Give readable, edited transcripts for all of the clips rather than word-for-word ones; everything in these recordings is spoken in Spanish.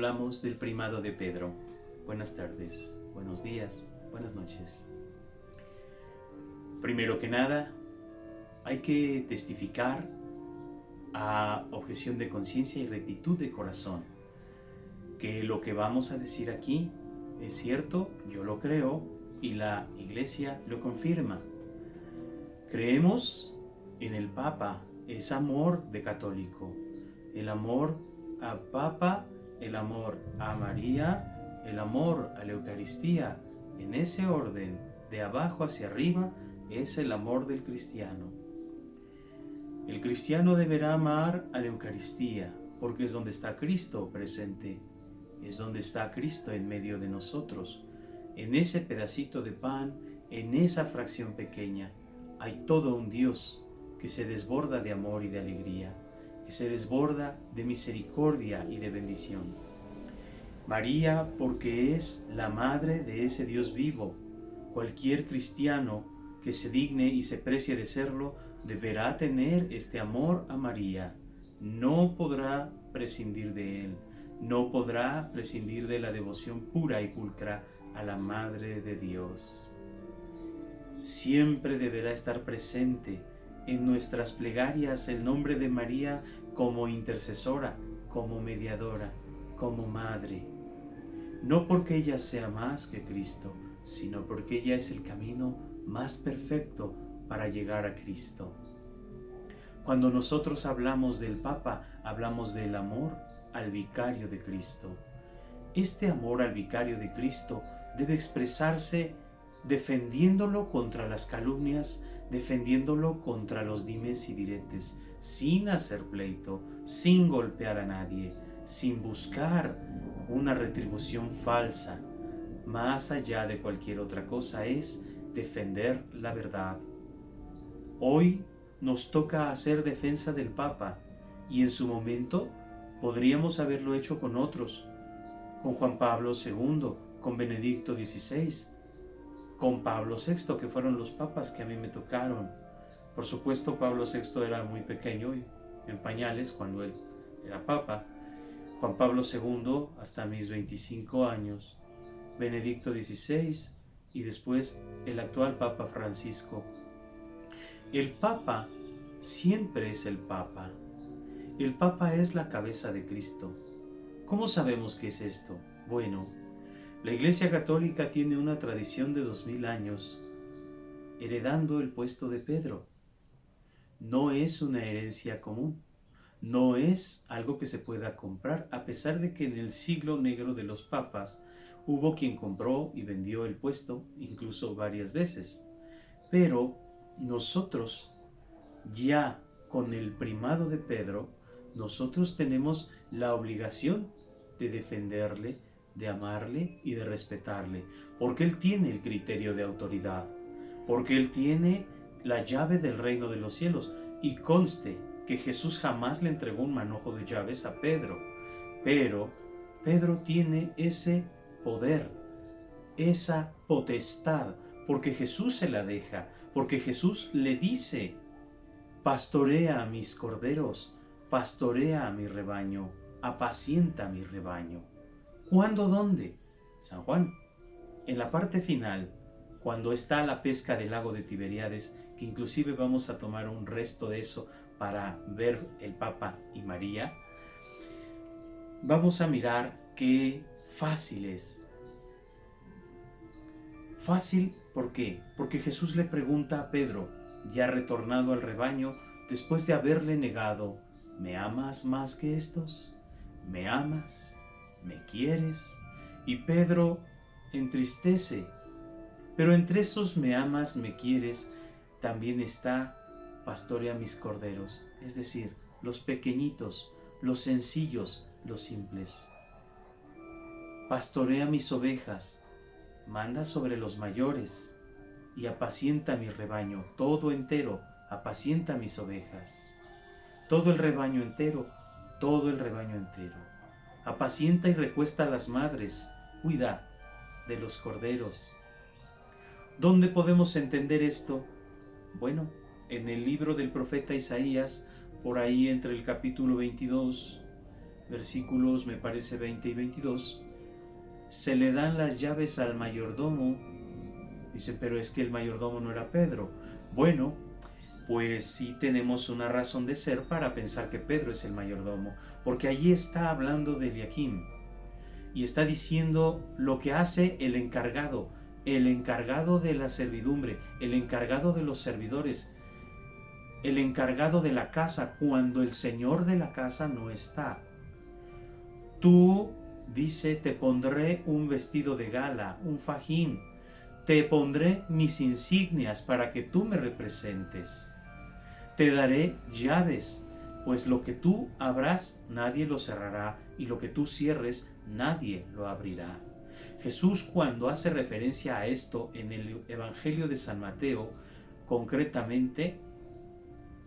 hablamos del primado de Pedro. Buenas tardes, buenos días, buenas noches. Primero que nada, hay que testificar a objeción de conciencia y rectitud de corazón que lo que vamos a decir aquí es cierto, yo lo creo y la Iglesia lo confirma. Creemos en el Papa, es amor de católico, el amor al Papa, el amor a María, el amor a la Eucaristía, en ese orden, de abajo hacia arriba, es el amor del cristiano. El cristiano deberá amar a la Eucaristía, porque es donde está Cristo presente, es donde está Cristo en medio de nosotros. En ese pedacito de pan, en esa fracción pequeña, hay todo un Dios que se desborda de amor y de alegría, que se desborda de misericordia y de bendición. María, porque es la madre de ese Dios vivo. Cualquier cristiano que se digne y se precie de serlo, deberá tener este amor a María. No podrá prescindir de él, no podrá prescindir de la devoción pura y pulcra a la Madre de Dios. Siempre deberá estar presente en nuestras plegarias el nombre de María como intercesora, como mediadora, como madre. No porque ella sea más que Cristo, sino porque ella es el camino más perfecto para llegar a Cristo. Cuando nosotros hablamos del Papa, hablamos del amor al vicario de Cristo. Este amor al vicario de Cristo debe expresarse defendiéndolo contra las calumnias, defendiéndolo contra los dimes y diretes, sin hacer pleito, sin golpear a nadie, sin buscar una retribución falsa. Más allá de cualquier otra cosa es defender la verdad. Hoy nos toca hacer defensa del Papa y en su momento podríamos haberlo hecho con otros, con Juan Pablo II, con Benedicto XVI, con Pablo VI, que fueron los papas que a mí me tocaron. Por supuesto, Pablo VI era muy pequeño y en pañales cuando él era papa. Juan Pablo II hasta mis 25 años, Benedicto XVI y después el actual Papa Francisco. El Papa siempre es el Papa. El Papa es la cabeza de Cristo. ¿Cómo sabemos qué es esto? Bueno, la Iglesia Católica tiene una tradición de 2000 años heredando el puesto de Pedro. No es una herencia común, no es algo que se pueda comprar, a pesar de que en el siglo negro de los papas hubo quien compró y vendió el puesto, incluso varias veces. Pero nosotros, ya con el primado de Pedro, nosotros tenemos la obligación de defenderle, de amarle y de respetarle, porque Él tiene el criterio de autoridad, porque Él tiene la llave del reino de los cielos, y conste que Jesús jamás le entregó un manojo de llaves a Pedro, pero Pedro tiene ese poder, esa potestad, porque Jesús se la deja, porque Jesús le dice: pastorea a mis corderos, pastorea a mi rebaño, apacienta a mi rebaño. ¿Cuándo? ¿Dónde? San Juan. En la parte final, cuando está la pesca del lago de Tiberíades, que inclusive vamos a tomar un resto de eso para ver el Papa y María, vamos a mirar qué fácil es. Fácil, ¿por qué? Porque Jesús le pregunta a Pedro, ya retornado al rebaño, después de haberle negado: ¿me amas más que estos? ¿Me amas? ¿Me quieres? Y Pedro entristece. Pero entre esos me amas, me quieres, también está pastorea mis corderos, es decir, los pequeñitos, los sencillos, los simples. Pastorea mis ovejas, manda sobre los mayores y apacienta mi rebaño, todo entero, apacienta mis ovejas. Todo el rebaño entero, todo el rebaño entero. Apacienta y recuesta a las madres, cuida de los corderos. ¿Dónde podemos entender esto? Bueno, en el libro del profeta Isaías, por ahí entre el capítulo 22, versículos me parece 20 y 22, se le dan las llaves al mayordomo. Dice, pero es que el mayordomo no era Pedro. Bueno, pues sí tenemos una razón de ser para pensar que Pedro es el mayordomo, porque allí está hablando de Eliakim y está diciendo lo que hace el encargado de la servidumbre, el encargado de los servidores, el encargado de la casa cuando el señor de la casa no está. Tú, dice, te pondré un vestido de gala, un fajín, te pondré mis insignias para que tú me representes. Te daré llaves, pues lo que tú abras nadie lo cerrará, y lo que tú cierres nadie lo abrirá. Jesús, cuando hace referencia a esto en el Evangelio de San Mateo, concretamente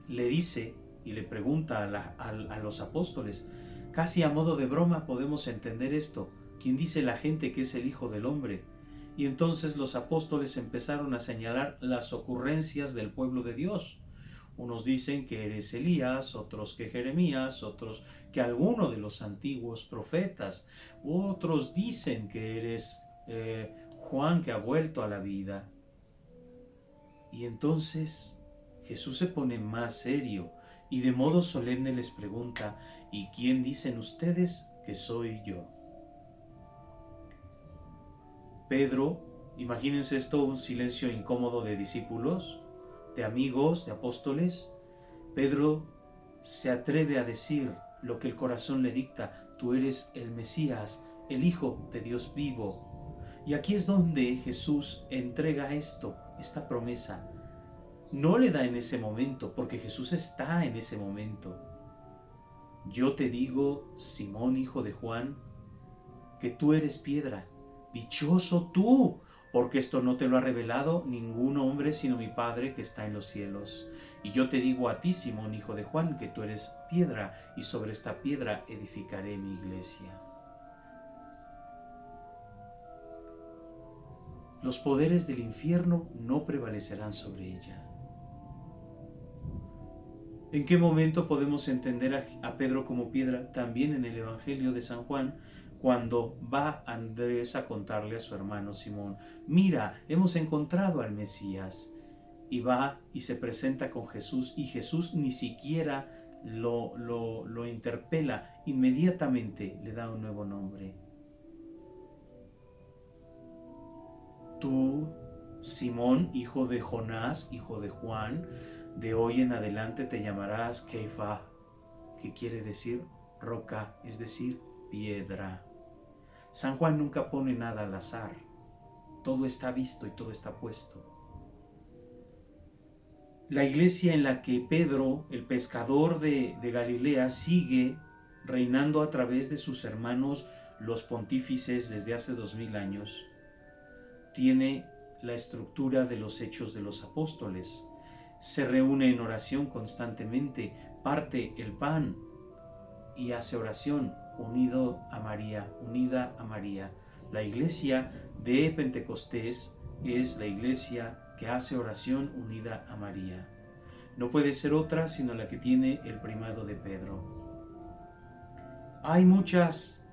le dice y le pregunta a los apóstoles, casi a modo de broma podemos entender esto, ¿quién dice la gente que es el Hijo del Hombre? Y entonces los apóstoles empezaron a señalar las ocurrencias del pueblo de Dios. Unos dicen que eres Elías, otros que Jeremías, otros que alguno de los antiguos profetas, otros dicen que eres Juan que ha vuelto a la vida. Y entonces Jesús se pone más serio y de modo solemne les pregunta, ¿y quién dicen ustedes que soy yo? Pedro, imagínense esto, un silencio incómodo de discípulos, de amigos, de apóstoles. Pedro se atreve a decir lo que el corazón le dicta, tú eres el Mesías, el Hijo de Dios vivo. Y aquí es donde Jesús entrega esta promesa. No le da en ese momento, porque Jesús está en ese momento. Yo te digo, Simón, hijo de Juan, que tú eres piedra. Dichoso tú, porque esto no te lo ha revelado ningún hombre sino mi Padre que está en los cielos. Y yo te digo a ti, Simón, hijo de Juan, que tú eres piedra, y sobre esta piedra edificaré mi iglesia. Los poderes del infierno no prevalecerán sobre ella. ¿En qué momento podemos entender a Pedro como piedra? También en el Evangelio de San Juan, cuando va Andrés a contarle a su hermano Simón, mira, hemos encontrado al Mesías. Y va y se presenta con Jesús, y Jesús ni siquiera lo interpela, inmediatamente le da un nuevo nombre. Tú, Simón, hijo de Jonás, hijo de Juan, de hoy en adelante te llamarás Kefa, que quiere decir roca, es decir, piedra. San Juan nunca pone nada al azar, todo está visto y todo está puesto. La iglesia en la que Pedro, el pescador de Galilea, sigue reinando a través de sus hermanos los pontífices desde hace 2000 años, tiene la estructura de los hechos de los apóstoles. Se reúne en oración constantemente, parte el pan y hace oración unida a María. La iglesia de Pentecostés es la iglesia que hace oración unida a María. No puede ser otra sino la que tiene el primado de Pedro. Hay muchas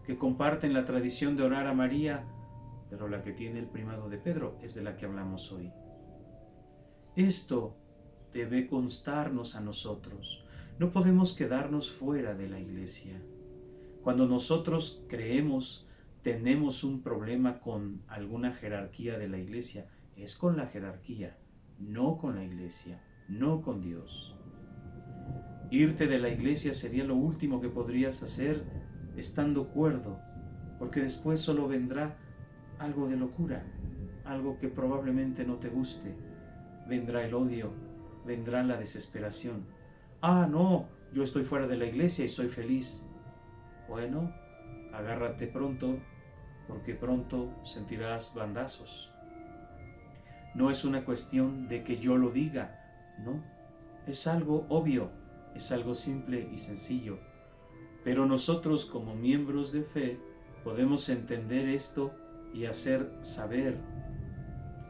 que comparten la tradición de orar a María, pero la que tiene el primado de Pedro es de la que hablamos hoy. Esto debe constarnos a nosotros. No podemos quedarnos fuera de la iglesia. Cuando nosotros creemos tenemos un problema con alguna jerarquía de la iglesia, es con la jerarquía, no con la iglesia, no con Dios. Irte de la iglesia sería lo último que podrías hacer estando cuerdo, porque después solo vendrá algo de locura, algo que probablemente no te guste. Vendrá el odio, vendrá la desesperación. Ah, no, yo estoy fuera de la iglesia y soy feliz. Bueno, agárrate pronto, porque pronto sentirás bandazos. No es una cuestión de que yo lo diga, no, es algo obvio, es algo simple y sencillo. Pero nosotros como miembros de fe podemos entender esto y hacer saber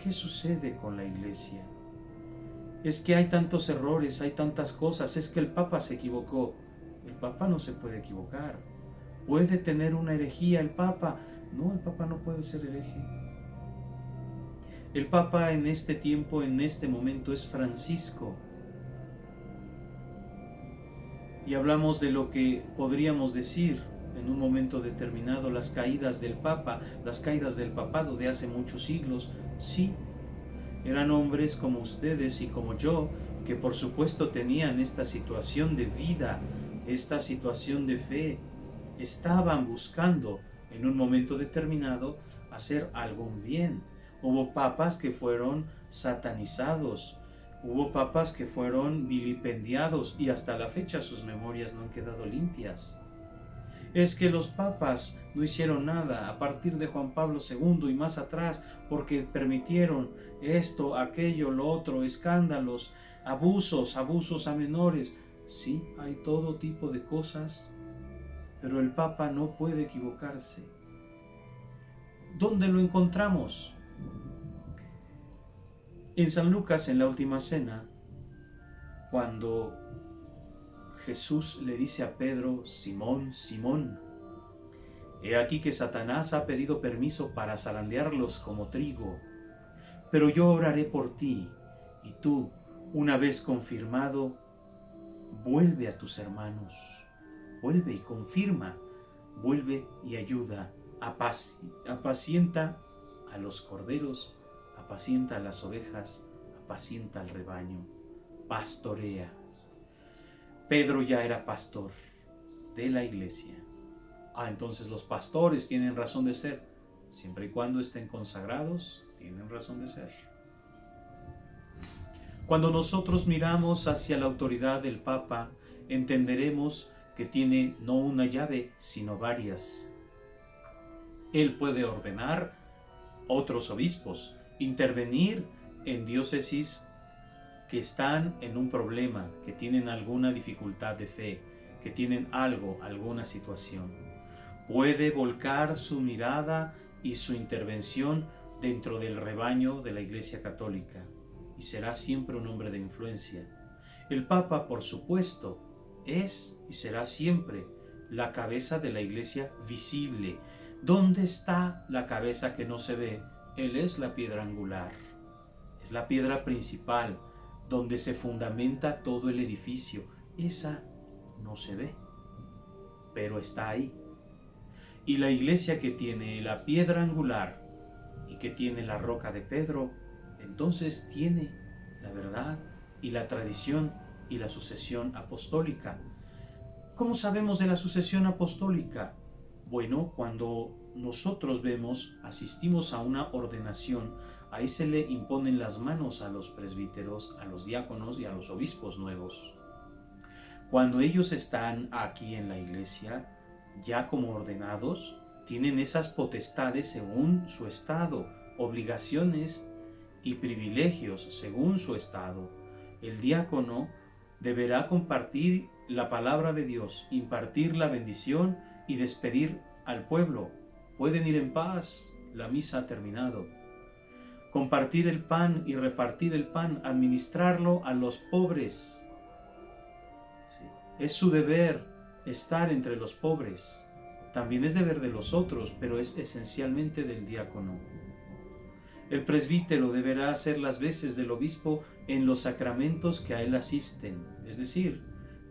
qué sucede con la iglesia. Es que hay tantos errores, hay tantas cosas, es que el Papa se equivocó. El Papa no se puede equivocar. ¿Puede tener una herejía el Papa? No, el Papa no puede ser hereje. El Papa en este tiempo, en este momento, es Francisco. Y hablamos de lo que podríamos decir en un momento determinado, las caídas del Papa, las caídas del papado de hace muchos siglos. Sí, eran hombres como ustedes y como yo, que por supuesto tenían esta situación de vida, esta situación de fe. Estaban buscando en un momento determinado hacer algún bien. Hubo papas que fueron satanizados, hubo papas que fueron vilipendiados y hasta la fecha sus memorias no han quedado limpias. Es que los papas no hicieron nada a partir de Juan Pablo II y más atrás porque permitieron esto, aquello, lo otro, escándalos, abusos a menores. Sí, hay todo tipo de cosas, pero el Papa no puede equivocarse. ¿Dónde lo encontramos? En San Lucas, en la última cena, cuando Jesús le dice a Pedro: Simón, Simón, he aquí que Satanás ha pedido permiso para zarandearlos como trigo, pero yo oraré por ti, y tú, una vez confirmado, vuelve a tus hermanos, vuelve y confirma, vuelve y ayuda, apacienta a los corderos, apacienta a las ovejas, apacienta al rebaño, pastorea. Pedro ya era pastor de la iglesia. Entonces los pastores tienen razón de ser. Siempre y cuando estén consagrados, tienen razón de ser. Cuando nosotros miramos hacia la autoridad del Papa, entenderemos que tiene no una llave, sino varias. Él puede ordenar otros obispos, intervenir en diócesis que están en un problema, que tienen alguna dificultad de fe, que tienen alguna situación. Puede volcar su mirada y su intervención dentro del rebaño de la Iglesia Católica y será siempre un hombre de influencia. El Papa, por supuesto, es y será siempre la cabeza de la Iglesia visible. ¿Dónde está la cabeza que no se ve? Él es la piedra angular, es la piedra principal, donde se fundamenta todo el edificio. Esa no se ve, pero está ahí. Y la iglesia que tiene la piedra angular y que tiene la roca de Pedro, entonces tiene la verdad y la tradición y la sucesión apostólica. ¿Cómo sabemos de la sucesión apostólica? Bueno, cuando nosotros asistimos a una ordenación, ahí se le imponen las manos a los presbíteros, a los diáconos y a los obispos nuevos. Cuando ellos están aquí en la iglesia, ya como ordenados, tienen esas potestades según su estado, obligaciones y privilegios según su estado. El diácono deberá compartir la palabra de Dios, impartir la bendición y despedir al pueblo. Pueden ir en paz, la misa ha terminado. Compartir el pan y repartir el pan, administrarlo a los pobres. Sí. Es su deber estar entre los pobres. También es deber de los otros, pero es esencialmente del diácono. El presbítero deberá hacer las veces del obispo en los sacramentos que a él asisten, es decir,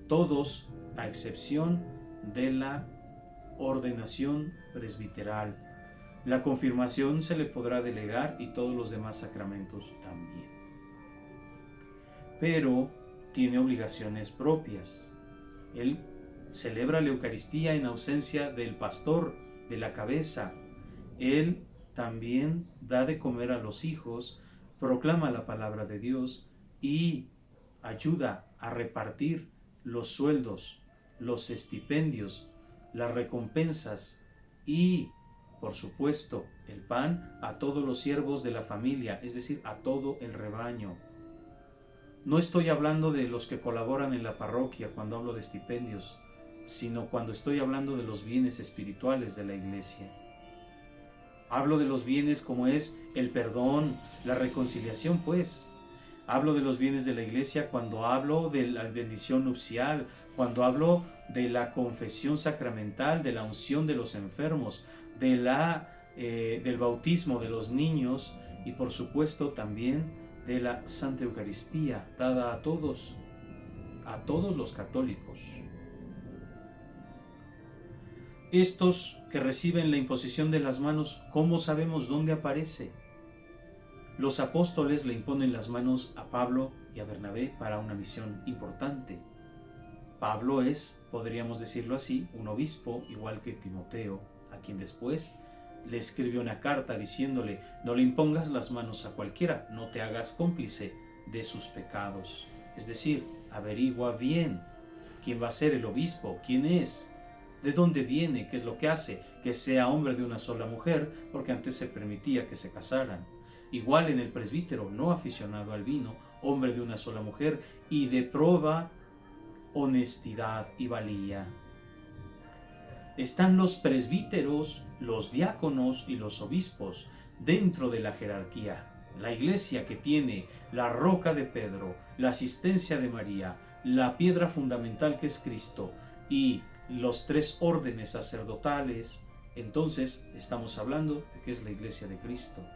todos a excepción de la ordenación presbiteral. La confirmación se le podrá delegar y todos los demás sacramentos también. Pero tiene obligaciones propias. Él celebra la Eucaristía en ausencia del pastor, de la cabeza. Él también da de comer a los hijos, proclama la palabra de Dios y ayuda a repartir los sueldos, los estipendios, las recompensas y, por supuesto, el pan a todos los siervos de la familia, es decir, a todo el rebaño. No estoy hablando de los que colaboran en la parroquia cuando hablo de estipendios, sino cuando estoy hablando de los bienes espirituales de la iglesia. Hablo de los bienes como es el perdón, la reconciliación, pues. Hablo de los bienes de la iglesia cuando hablo de la bendición nupcial, cuando hablo de la confesión sacramental, de la unción de los enfermos, del bautismo de los niños y por supuesto también de la Santa Eucaristía dada a todos los católicos. Estos que reciben la imposición de las manos, ¿cómo sabemos dónde aparece? Los apóstoles le imponen las manos a Pablo y a Bernabé para una misión importante. Pablo es, podríamos decirlo así, un obispo, igual que Timoteo, a quien después le escribió una carta diciéndole: no le impongas las manos a cualquiera, no te hagas cómplice de sus pecados. Es decir, averigua bien quién va a ser el obispo, quién es, de dónde viene, qué es lo que hace, que sea hombre de una sola mujer, porque antes se permitía que se casaran. Igual en el presbítero, no aficionado al vino, hombre de una sola mujer y de proba honestidad y valía. Están los presbíteros, los diáconos y los obispos dentro de la jerarquía. La iglesia que tiene la roca de Pedro, la asistencia de María, la piedra fundamental que es Cristo y los 3 órdenes sacerdotales, entonces estamos hablando de que es la iglesia de Cristo.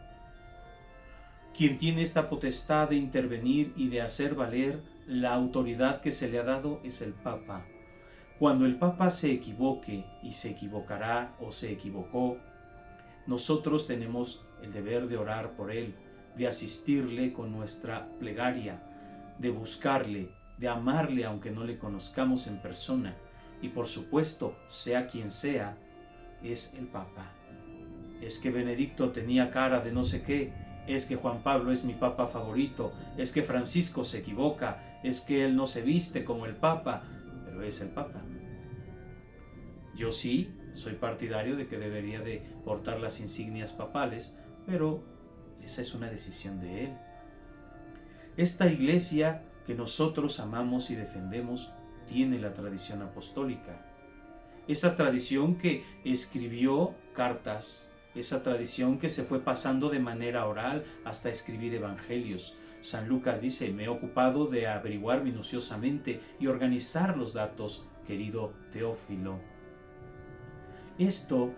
Quien tiene esta potestad de intervenir y de hacer valer la autoridad que se le ha dado es el Papa. Cuando el Papa se equivoque, y se equivocará o se equivocó, nosotros tenemos el deber de orar por él, de asistirle con nuestra plegaria, de buscarle, de amarle aunque no le conozcamos en persona. Y por supuesto, sea quien sea, es el Papa. Es que Benedicto tenía cara de no sé qué, es que Juan Pablo es mi Papa favorito, es que Francisco se equivoca, es que él no se viste como el Papa, pero es el Papa. Yo sí soy partidario de que debería de portar las insignias papales, pero esa es una decisión de él. Esta iglesia que nosotros amamos y defendemos tiene la tradición apostólica. Esa tradición que escribió cartas, esa tradición que se fue pasando de manera oral hasta escribir evangelios. San Lucas dice: me he ocupado de averiguar minuciosamente y organizar los datos, querido Teófilo. Esto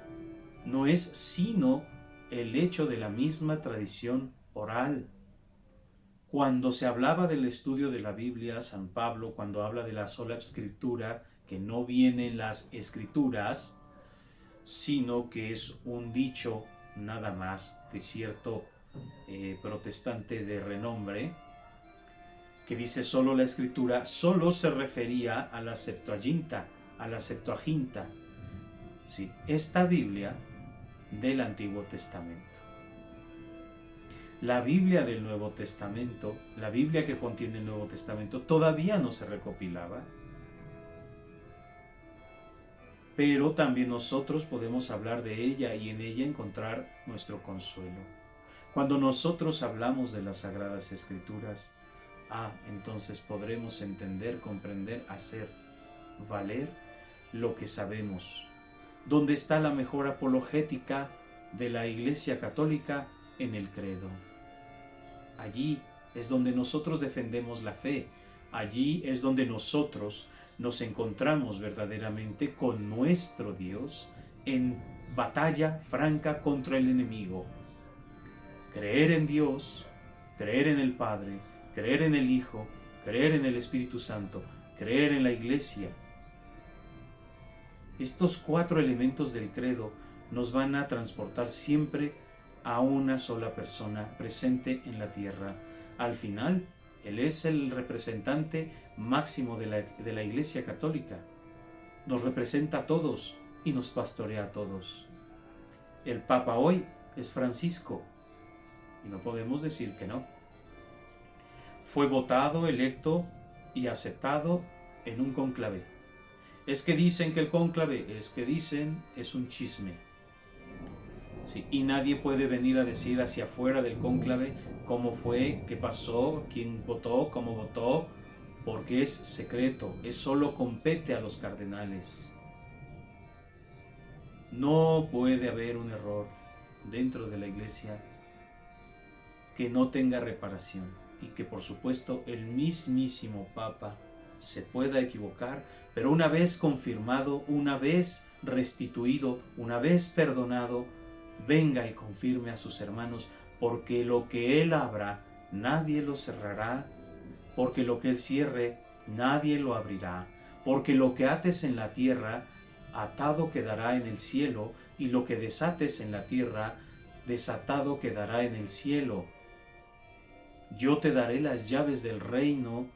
no es sino el hecho de la misma tradición oral. Cuando se hablaba del estudio de la Biblia, San Pablo, cuando habla de la sola escritura, que no vienen las escrituras, sino que es un dicho nada más de cierto protestante de renombre, que dice solo la escritura, solo se refería a la Septuaginta, ¿sí? Esta Biblia del Antiguo Testamento. La Biblia del Nuevo Testamento, la Biblia que contiene el Nuevo Testamento, todavía no se recopilaba. Pero también nosotros podemos hablar de ella y en ella encontrar nuestro consuelo. Cuando nosotros hablamos de las Sagradas Escrituras, entonces podremos entender, comprender, hacer valer lo que sabemos. ¿Dónde está la mejor apologética de la Iglesia Católica? En el credo. Allí es donde nosotros defendemos la fe. Allí es donde nosotros nos encontramos verdaderamente con nuestro Dios en batalla franca contra el enemigo. Creer en Dios, creer en el Padre, creer en el Hijo, creer en el Espíritu Santo, creer en la Iglesia. Estos 4 elementos del credo nos van a transportar siempre a una sola persona presente en la tierra. Al final, Él es el representante máximo de la Iglesia Católica. Nos representa a todos y nos pastorea a todos. El Papa hoy es Francisco y no podemos decir que no. Fue votado, electo y aceptado en un cónclave. Es que dicen que el cónclave, es un chisme. Sí, y nadie puede venir a decir hacia afuera del cónclave cómo fue, qué pasó, quién votó, cómo votó, porque es secreto, solo compete a los cardenales. No puede haber un error dentro de la Iglesia que no tenga reparación. y que por supuesto el mismísimo Papa se pueda equivocar, pero una vez confirmado, una vez restituido, una vez perdonado, venga y confirme a sus hermanos, porque lo que Él abra, nadie lo cerrará, porque lo que Él cierre, nadie lo abrirá, porque lo que ates en la tierra, atado quedará en el cielo, y lo que desates en la tierra, desatado quedará en el cielo. Yo te daré las llaves del reino,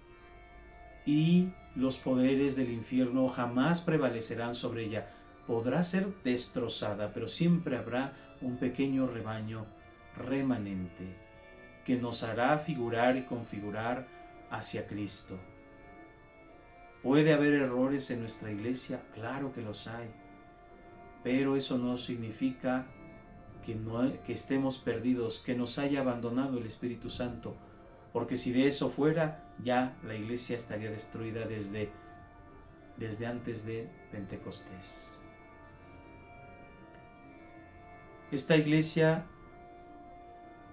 y los poderes del infierno jamás prevalecerán sobre ella. Podrá ser destrozada, pero siempre habrá un pequeño rebaño remanente que nos hará figurar y configurar hacia Cristo. ¿Puede haber errores en nuestra iglesia? Claro que los hay, pero eso no significa que estemos perdidos, que nos haya abandonado el Espíritu Santo, porque si de eso fuera, ya la iglesia estaría destruida desde antes de Pentecostés. Esta iglesia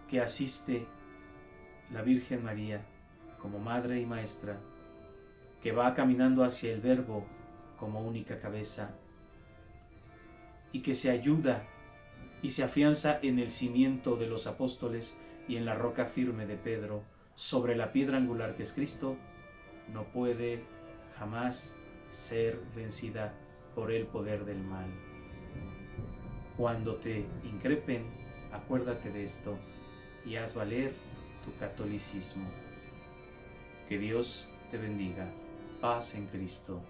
que asiste la Virgen María como madre y maestra, que va caminando hacia el Verbo como única cabeza, y que se ayuda y se afianza en el cimiento de los apóstoles y en la roca firme de Pedro, sobre la piedra angular que es Cristo, no puede jamás ser vencida por el poder del mal. Cuando te increpen, acuérdate de esto y haz valer tu catolicismo. Que Dios te bendiga. Paz en Cristo.